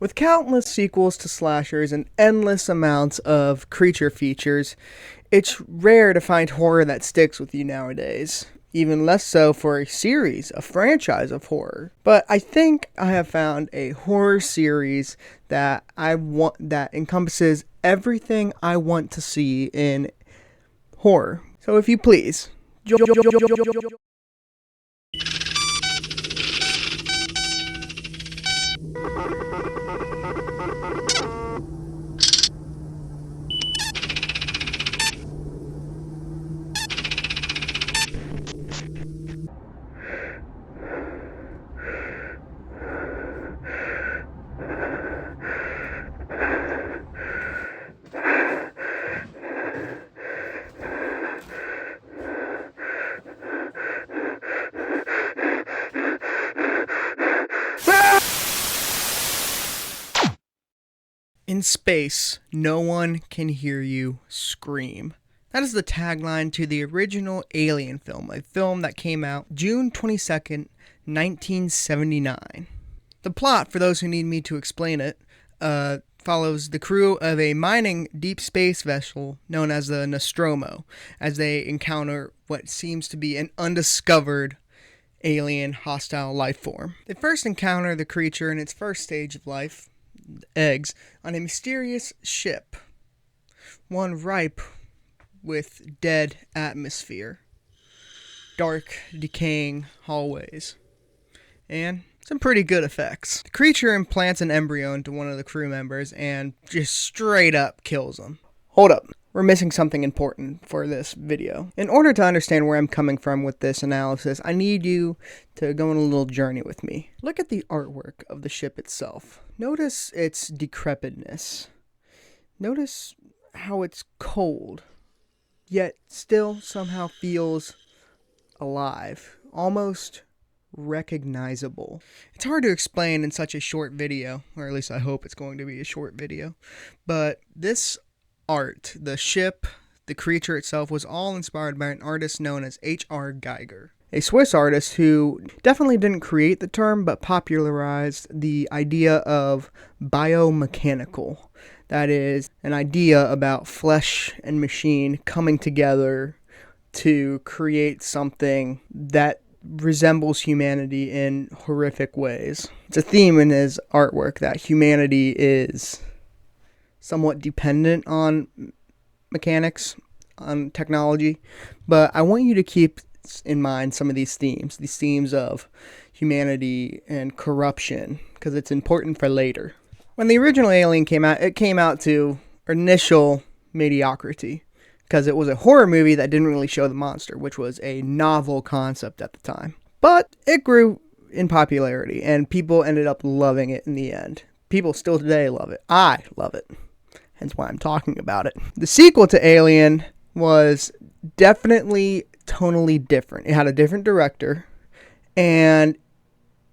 With countless sequels to slashers and endless amounts of creature features, it's rare to find horror that sticks with you nowadays. Even less so for a series, a franchise of horror. But I think I have found a horror series that that encompasses everything I want to see in horror. So if you please, in space, no one can hear you scream. That is the tagline to the original Alien film, a film that came out June 22nd, 1979. The plot, for those who need me to explain it, follows the crew of a mining deep space vessel known as the Nostromo as they encounter what seems to be an undiscovered alien hostile life form. They first encounter the creature in its first stage of life, eggs, on a mysterious ship, one ripe with dead atmosphere, dark, decaying hallways, and some pretty good effects. The creature implants an embryo into one of the crew members and just straight up kills them. Hold up. We're missing something important for this video. In order to understand where I'm coming from with this analysis, I need you to go on a little journey with me. Look at the artwork of the ship itself. Notice its decrepitness. Notice how it's cold, yet still somehow feels alive, almost recognizable. It's hard to explain in such a short video, or at least I hope it's going to be a short video, but this art, the ship, the creature itself, was all inspired by an artist known as H.R. Geiger, a Swiss artist who definitely didn't create the term, but popularized the idea of biomechanical. That is, an idea about flesh and machine coming together to create something that resembles humanity in horrific ways. It's a theme in his artwork that humanity is somewhat dependent on mechanics, on technology, but I want you to keep in mind some of these themes of humanity and corruption, because it's important for later. When the original Alien came out, it came out to initial mediocrity, because it was a horror movie that didn't really show the monster, which was a novel concept at the time. But it grew in popularity, and people ended up loving it in the end. People still today love it. I love it. Hence why I'm talking about it. The sequel to Alien was definitely tonally different. It had a different director, and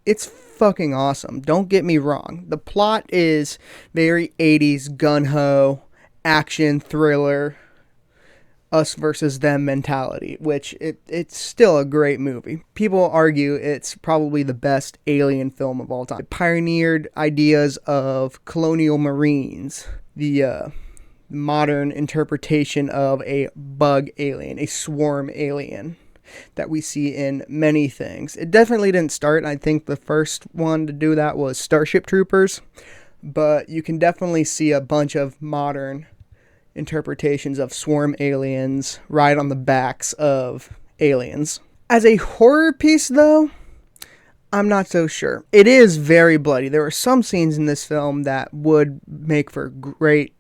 it's fucking awesome. Don't get me wrong. The plot is very 80s gun-ho, action, thriller, us versus them mentality, which it's still a great movie. People argue it's probably the best alien film of all time. It pioneered ideas of colonial marines, the modern interpretation of a bug alien, a swarm alien that we see in many things. It definitely didn't start. I think the first one to do that was Starship Troopers, but you can definitely see a bunch of modern interpretations of swarm aliens ride on the backs of aliens. As a horror piece, though, I'm not so sure. It is very bloody. There are some scenes in this film that would make for great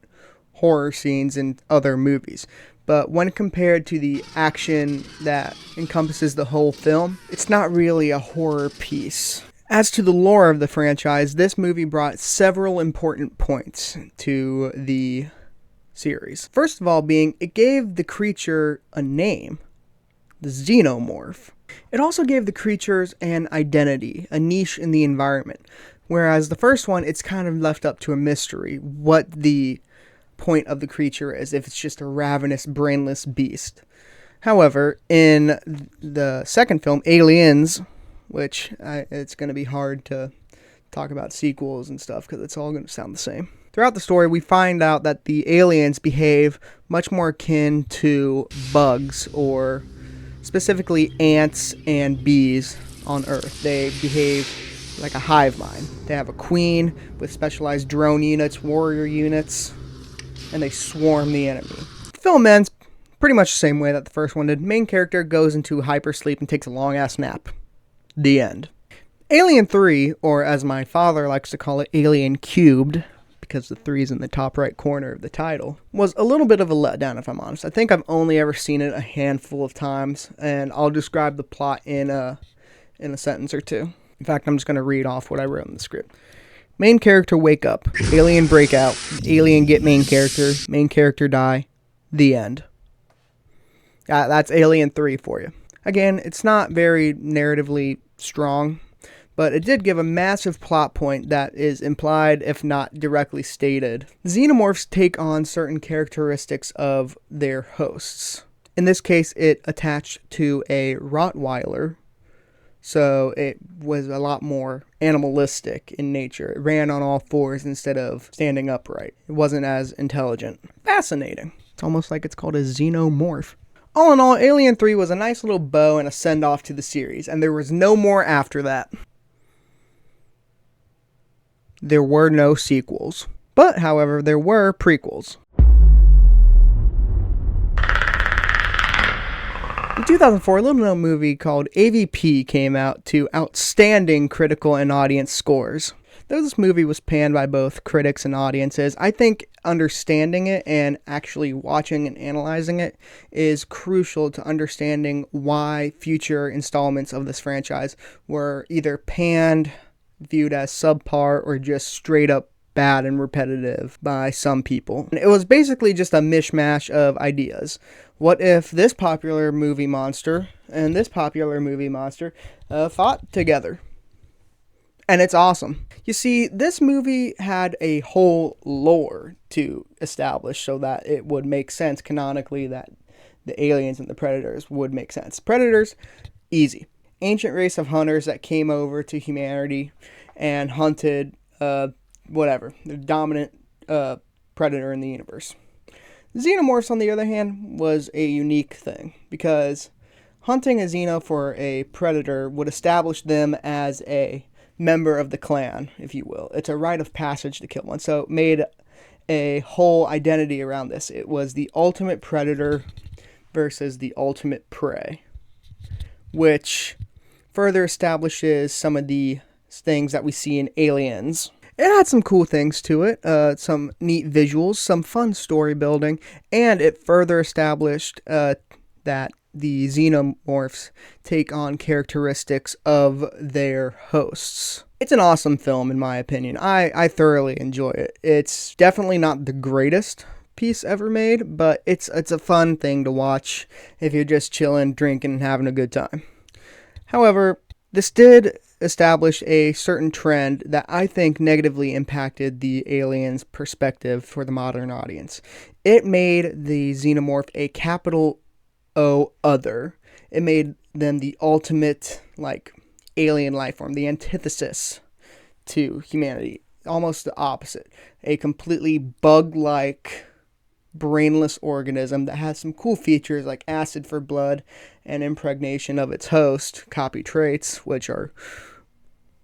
horror scenes in other movies. But when compared to the action that encompasses the whole film, it's not really a horror piece. As to the lore of the franchise, this movie brought several important points to the series. First of all being, it gave the creature a name, the xenomorph. It also gave the creatures an identity, a niche in the environment, whereas the first one, it's kind of left up to a mystery what the point of the creature is, if it's just a ravenous, brainless beast. However, in the second film, Aliens, which it's going to be hard to talk about sequels and stuff because it's all going to sound the same. Throughout the story, we find out that the aliens behave much more akin to bugs, or specifically ants and bees on Earth. They behave like a hive mind. They have a queen with specialized drone units, warrior units, and they swarm the enemy. The film ends pretty much the same way that the first one did. Main character goes into hypersleep and takes a long-ass nap. The end. Alien 3, or as my father likes to call it, Alien Cubed, because the 3 is in the top right corner of the title, was a little bit of a letdown, if I'm honest. I think I've only ever seen it a handful of times, and I'll describe the plot in a sentence or two. In fact, I'm just going to read off what I wrote in the script. Main character wake up. Alien breakout. Alien get main character. Main character die. The end. That's Alien 3 for you. Again, it's not very narratively strong, but it did give a massive plot point that is implied, if not directly stated. Xenomorphs take on certain characteristics of their hosts. In this case, it attached to a Rottweiler, so it was a lot more animalistic in nature. It ran on all fours instead of standing upright. It wasn't as intelligent. Fascinating. It's almost like it's called a xenomorph. All in all, Alien 3 was a nice little bow and a send-off to the series, and there was no more after that. There were no sequels. But, however, there were prequels. In 2004, a little-known movie called AVP came out to outstanding critical and audience scores. Though this movie was panned by both critics and audiences, I think understanding it and actually watching and analyzing it is crucial to understanding why future installments of this franchise were either panned, viewed as subpar, or just straight up bad and repetitive by some people. It was basically just a mishmash of ideas. What if this popular movie monster and this popular movie monster fought together? And it's awesome. You see, this movie had a whole lore to establish so that it would make sense canonically that the aliens and the predators would make sense. Predators, easy. Ancient race of hunters that came over to humanity and hunted the dominant predator in the universe. Xenomorphs, on the other hand, was a unique thing because hunting a xeno for a predator would establish them as a member of the clan, if you will. It's a rite of passage to kill one, so it made a whole identity around this. It was the ultimate predator versus the ultimate prey, which further establishes some of the things that we see in Aliens. It had some cool things to it, some neat visuals, some fun story building, and it further established that the xenomorphs take on characteristics of their hosts. It's an awesome film, in my opinion. I thoroughly enjoy it. It's definitely not the greatest piece ever made, but it's a fun thing to watch if you're just chilling, drinking, and having a good time. However, this did establish a certain trend that I think negatively impacted the aliens' perspective for the modern audience. It made the xenomorph a capital O other. It made them the ultimate, alien life form, the antithesis to humanity. Almost the opposite. A completely bug-like, brainless organism that has some cool features like acid for blood and impregnation of its host, copy traits, which are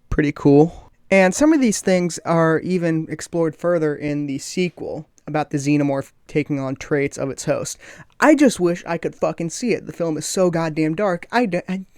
pretty cool. And some of these things are even explored further in the sequel about the xenomorph taking on traits of its host. I just wish I could fucking see it. The film is so goddamn dark,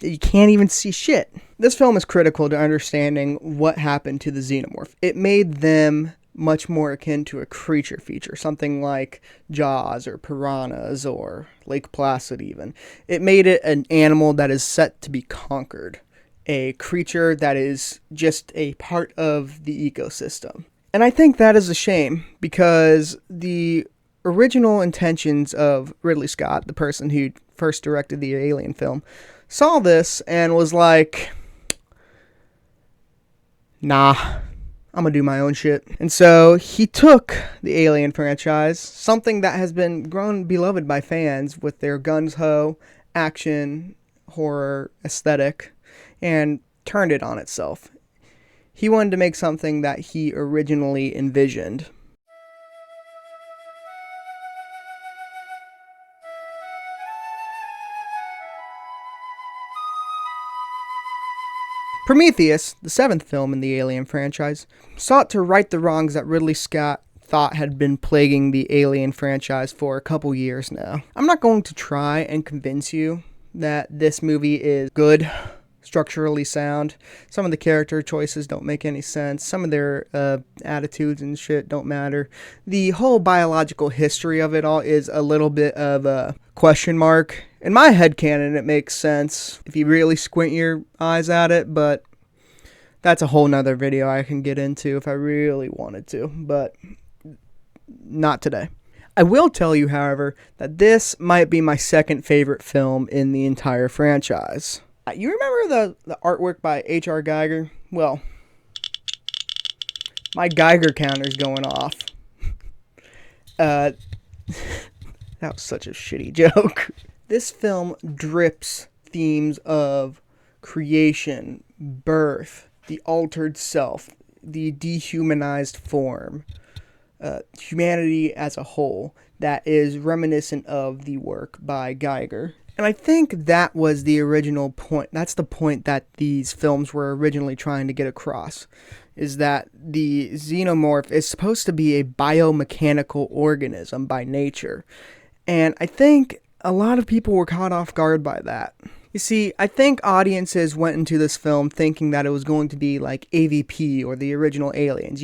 you can't even see shit. This film is critical to understanding what happened to the xenomorph. It made them much more akin to a creature feature, something like Jaws or piranhas or Lake Placid even. It made it an animal that is set to be conquered, a creature that is just a part of the ecosystem. And I think that is a shame because the original intentions of Ridley Scott, the person who first directed the Alien film, saw this and was like, nah, I'm gonna do my own shit. And so he took the Alien franchise, something that has been grown beloved by fans with their guns-ho, action, horror aesthetic, and turned it on itself. He wanted to make something that he originally envisioned. Prometheus, the seventh film in the Alien franchise, sought to right the wrongs that Ridley Scott thought had been plaguing the Alien franchise for a couple years now. I'm not going to try and convince you that this movie is good, structurally sound. Some of the character choices don't make any sense. Some of their attitudes and shit don't matter. The whole biological history of it all is a little bit of a question mark. In my headcanon, it makes sense if you really squint your eyes at it, but that's a whole nother video I can get into if I really wanted to, but not today. I will tell you, however, that this might be my second favorite film in the entire franchise. You remember the artwork by H.R. Geiger? Well, my Geiger counter's going off. That was such a shitty joke. This film drips themes of creation, birth, the altered self, the dehumanized form, humanity as a whole, that is reminiscent of the work by Geiger. And I think that was the original point. That's the point that these films were originally trying to get across, is that the xenomorph is supposed to be a biomechanical organism by nature. And I think a lot of people were caught off guard by that. You see, I think audiences went into this film thinking that it was going to be like AVP or the original Aliens,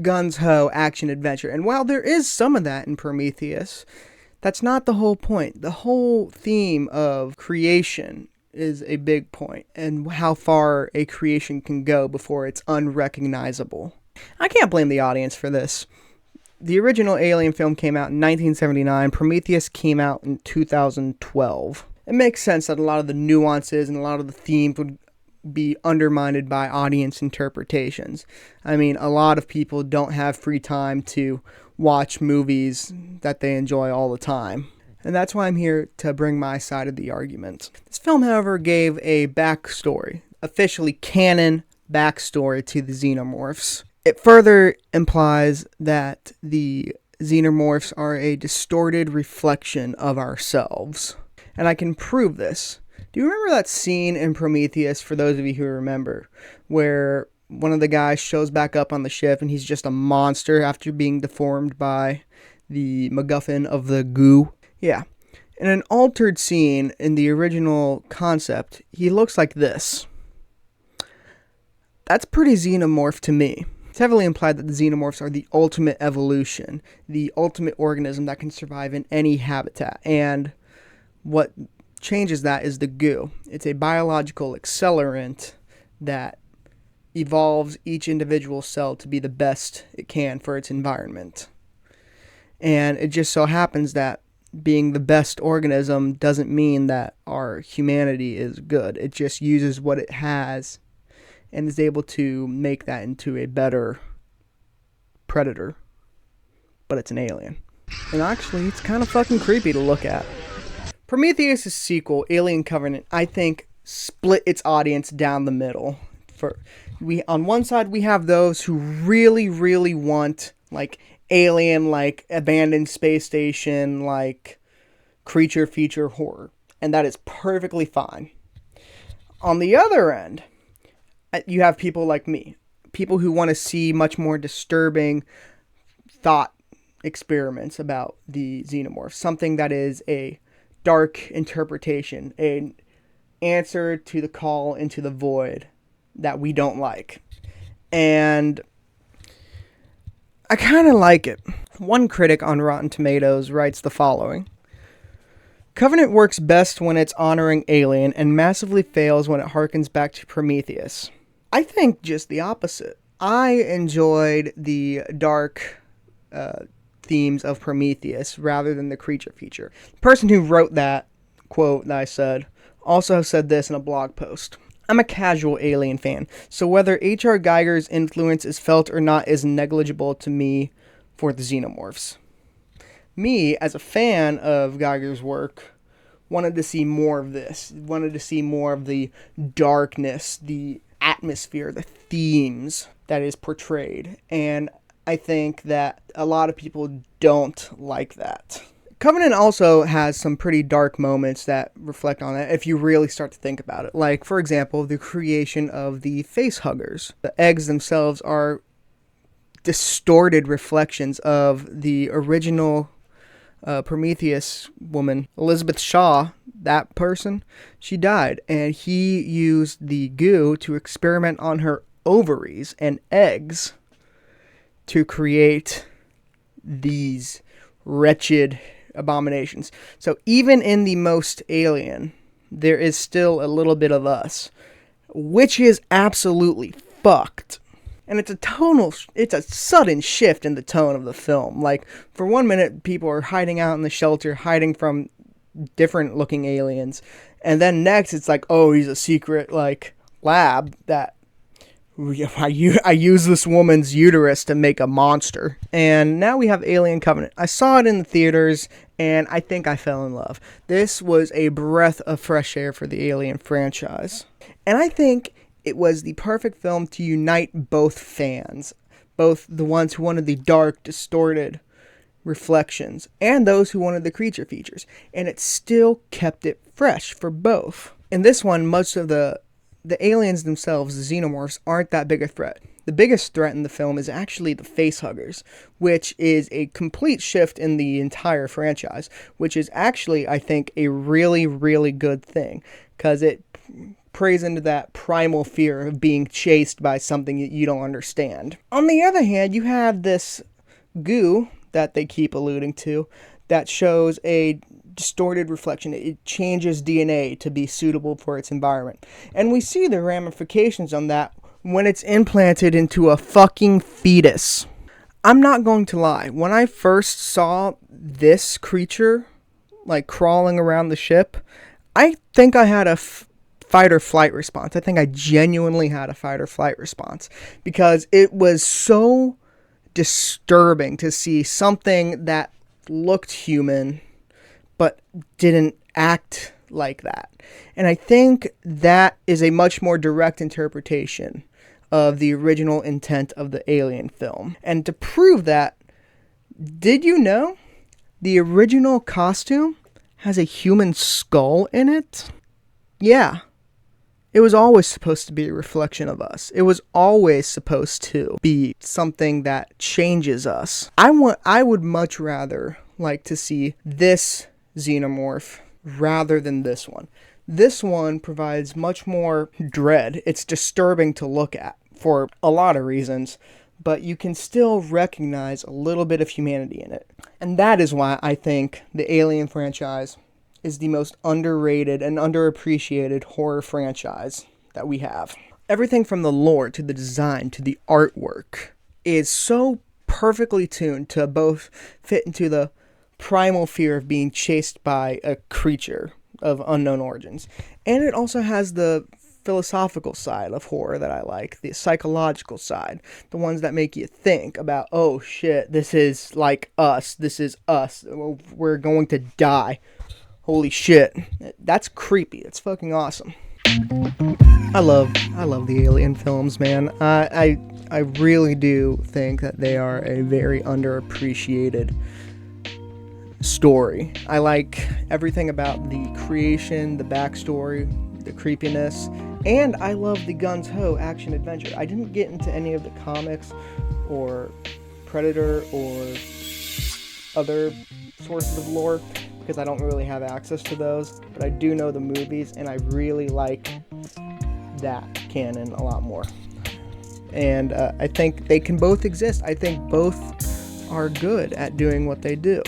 guns-ho, action-adventure. And while there is some of that in Prometheus, that's not the whole point. The whole theme of creation is a big point, and how far a creation can go before it's unrecognizable. I can't blame the audience for this. The original Alien film came out in 1979. Prometheus came out in 2012. It makes sense that a lot of the nuances and a lot of the themes would be undermined by audience interpretations. I mean, a lot of people don't have free time to watch movies that they enjoy all the time. And that's why I'm here to bring my side of the argument. This film, however, gave a backstory, officially canon backstory to the xenomorphs. It further implies that the xenomorphs are a distorted reflection of ourselves. And I can prove this. Do you remember that scene in Prometheus, for those of you who remember, where one of the guys shows back up on the ship and he's just a monster after being deformed by the MacGuffin of the goo? Yeah. In an altered scene in the original concept, he looks like this. That's pretty xenomorph to me. It's heavily implied that the xenomorphs are the ultimate evolution, the ultimate organism that can survive in any habitat. And what changes that is the goo. It's a biological accelerant that evolves each individual cell to be the best it can for its environment. And it just so happens that being the best organism doesn't mean that our humanity is good. It just uses what it has and is able to make that into a better predator. But it's an alien. And actually, it's kind of fucking creepy to look at. Prometheus' sequel, Alien Covenant, I think split its audience down the middle. On one side, we have those who really, really want, like, alien, like, abandoned space station, like, creature feature horror. And that is perfectly fine. On the other end, you have people like me. People who want to see much more disturbing thought experiments about the xenomorph. Something that is a dark interpretation, an answer to the call into the void that we don't like. And I kind of like it. One critic on Rotten Tomatoes writes the following: Covenant works best when it's honoring Alien and massively fails when it harkens back to Prometheus. I think just the opposite. I enjoyed the dark themes of Prometheus rather than the creature feature. The person who wrote that quote that I said also said this in a blog post. I'm a casual Alien fan, so whether H.R. Geiger's influence is felt or not is negligible to me for the xenomorphs. Me, as a fan of Geiger's work, wanted to see more of this. Wanted to see more of the darkness, the atmosphere, the themes that is portrayed. And I think that a lot of people don't like that. Covenant also has some pretty dark moments that reflect on it if you really start to think about it. Like, for example, the creation of the face huggers. The eggs themselves are distorted reflections of the original Prometheus woman, Elizabeth Shaw. That person, she died, and he used the goo to experiment on her ovaries and eggs to create these wretched abominations. So even in the most alien, there is still a little bit of us, which is absolutely fucked. And it's a sudden shift in the tone of the film. Like, for 1 minute, people are hiding out in the shelter, hiding from different looking aliens. And then next, it's like, oh, he's a secret, like, lab that I use this woman's uterus to make a monster. And now we have Alien Covenant. I saw it in the theaters, and I think I fell in love. This was a breath of fresh air for the Alien franchise. And I think it was the perfect film to unite both fans, both the ones who wanted the dark, distorted reflections and those who wanted the creature features. And it still kept it fresh for both. In this one, most of the aliens themselves, the xenomorphs, aren't that big a threat. The biggest threat in the film is actually the facehuggers, which is a complete shift in the entire franchise, which is actually, I think, a really, really good thing, because it prays into that primal fear of being chased by something that you don't understand. On the other hand, you have this goo that they keep alluding to that shows a distorted reflection. It changes DNA to be suitable for its environment. And we see the ramifications on that when it's implanted into a fucking fetus. I'm not going to lie. When I first saw this creature, like, crawling around the ship, I think I had a fight or flight response. I think I genuinely had a fight or flight response, because it was so disturbing to see something that looked human but didn't act like that. And I think that is a much more direct interpretation of the original intent of the Alien film. And to prove that, did you know the original costume has a human skull in it? Yeah. It was always supposed to be a reflection of us. It was always supposed to be something that changes us. I would much rather like to see this xenomorph rather than this one. This one provides much more dread. It's disturbing to look at for a lot of reasons, but you can still recognize a little bit of humanity in it. And that is why I think the Alien franchise is the most underrated and underappreciated horror franchise that we have. Everything from the lore to the design to the artwork is so perfectly tuned to both fit into the primal fear of being chased by a creature of unknown origins. And it also has the philosophical side of horror that I like, the psychological side, the ones that make you think about, oh shit, this is like us, this is us, we're going to die. Holy shit. That's creepy. That's fucking awesome. I love the Alien films, man. I really do think that they are a very underappreciated story. I like everything about the creation, the backstory, the creepiness, and I love the guns-ho action adventure. I didn't get into any of the comics or Predator or other sources of lore because I don't really have access to those, but I do know the movies, and I really like that canon a lot more. And I think they can both exist. I think both are good at doing what they do.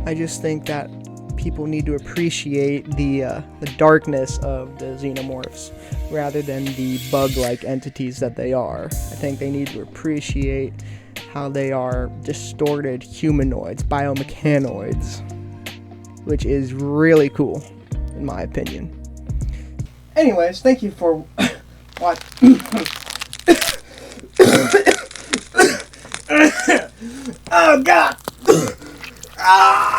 I just think that people need to appreciate the darkness of the xenomorphs rather than the bug-like entities that they are. I think they need to appreciate how they are distorted humanoids, biomechanoids, which is really cool, in my opinion. Anyways, thank you for watching. Oh, God! Ah!